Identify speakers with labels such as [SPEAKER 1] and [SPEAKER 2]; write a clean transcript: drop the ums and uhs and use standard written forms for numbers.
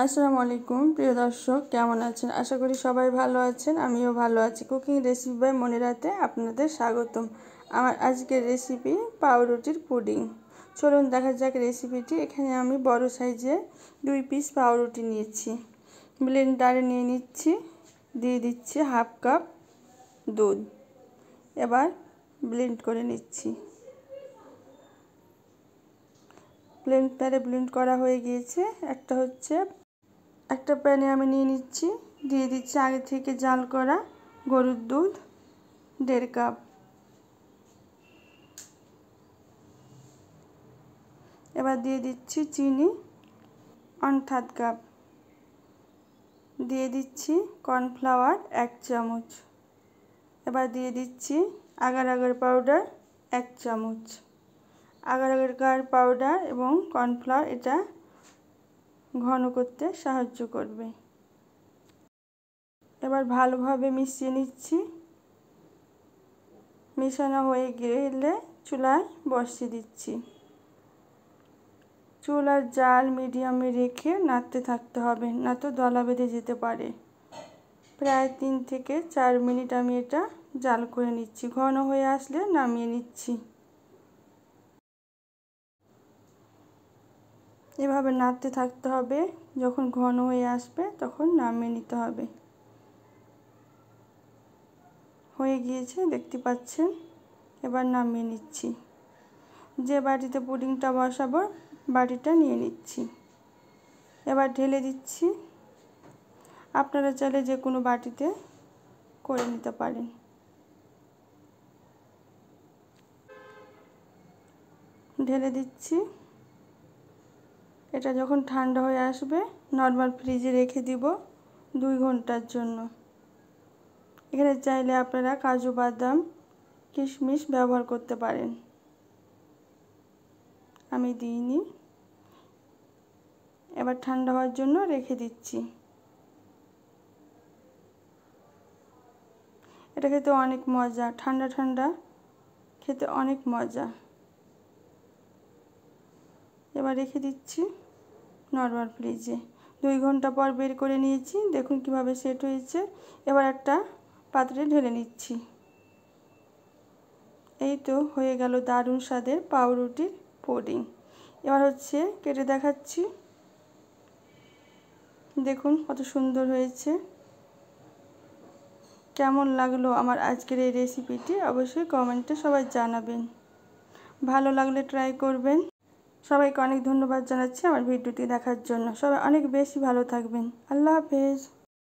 [SPEAKER 1] আসসালামু আলাইকুম প্রিয় দর্শক, কেমন আছেন? আশা করি সবাই ভালো আছেন। আমিও ভালো আছি। কুকিং রেসিপি বাই মনিরাতে আপনাদের স্বাগতম। আমার আজকের রেসিপি পাউরুটির পুডিং। চলুন দেখা যাক রেসিপিটি। এখানে আমি বড় সাইজে 2 পিস পাউরুটি নিয়েছি। ব্লেন্ডারে নিয়ে নিচ্ছি, দিয়ে দিচ্ছি হাফ কাপ দুধ। এবার ব্লেন্ড করে নিচ্ছি। ব্লেন্ডারে ব্লেন্ড করা হয়ে গিয়েছে। একটা প্যানে আমি নিয়ে নিচ্ছি, দিয়ে দিচ্ছি আগে থেকে জাল করা গরুর দুধ 1.5 কাপ। এবার দিয়ে দিচ্ছি চিনি 1/3 কাপ। দিয়ে দিচ্ছি কর্নফ্লাওয়ার 1 চামচ। এবার দিয়ে দিচ্ছি আগার আগার পাউডার 1 চামচ। আগার আগার পাউডার এবং কর্নফ্লাওয়ার এটা ঘন করতে সাহায্য করবে। এবার ভালোভাবে মিশিয়ে নিচ্ছি। মেশানো হয়ে গেলে চুলায় বসিয়ে দিচ্ছি। চুলার জাল মিডিয়ামে রেখে নাড়তে থাকতে হবে, না তো দলা বেঁধে যেতে পারে। প্রায় 3 থেকে 4 মিনিট আমি এটা জাল করে নিচ্ছি। ঘন হয়ে আসলে নামিয়ে নিচ্ছি। এভাবে নাড়তে থাকতে হবে, যখন ঘন হয়ে আসবে তখন নামিয়ে নিতে হবে। হয়ে গিয়েছে দেখতে পাচ্ছেন। এবার নামিয়ে নিচ্ছি। যে বাটিতে পুডিংটা বসাবো বাটিটা নিয়ে নিচ্ছি। এবার ঢেলে দিচ্ছি। আপনারা চাইলে যে কোনো বাটিতে করে নিতে পারেন। ঢেলে দিচ্ছি। এটা যখন ঠান্ডা হয়ে আসবে নরমাল ফ্রিজে রেখে দিব 2 ঘন্টার জন্য। এখানে চাইলে আপনারা কাজু বাদাম কিশমিশ ব্যবহার করতে পারেন, আমি দিইনি। এবার ঠান্ডা হওয়ার জন্য রেখে দিচ্ছি। এটা খেতে অনেক মজা, ঠান্ডা ঠান্ডা খেতে অনেক মজা। এবার রেখে দিচ্ছি নরমাল ফ্রিজে। 2 ঘন্টা পর বের করে নিয়েছি, দেখুন কিভাবে সেট হয়েছে। এবার একটা পাত্রে ঢেলে নিচ্ছি। এই তো হয়ে গেল দারুণ স্বাদের পাউরুটির পুডিং। এবার কেটে দেখাচ্ছি। দেখুন কত সুন্দর হয়েছে। কেমন লাগলো আমার আজকের এই রেসিপিটি অবশ্যই কমেন্টে সবাই জানাবেন। ভালো লাগলে ট্রাই করবেন। সবাইকে অনেক ধন্যবাদ জানাচ্ছি আমার ভিডিওটি দেখার জন্য। সবাই অনেক বেশি ভালো থাকবেন। আল্লাহ হাফেজ।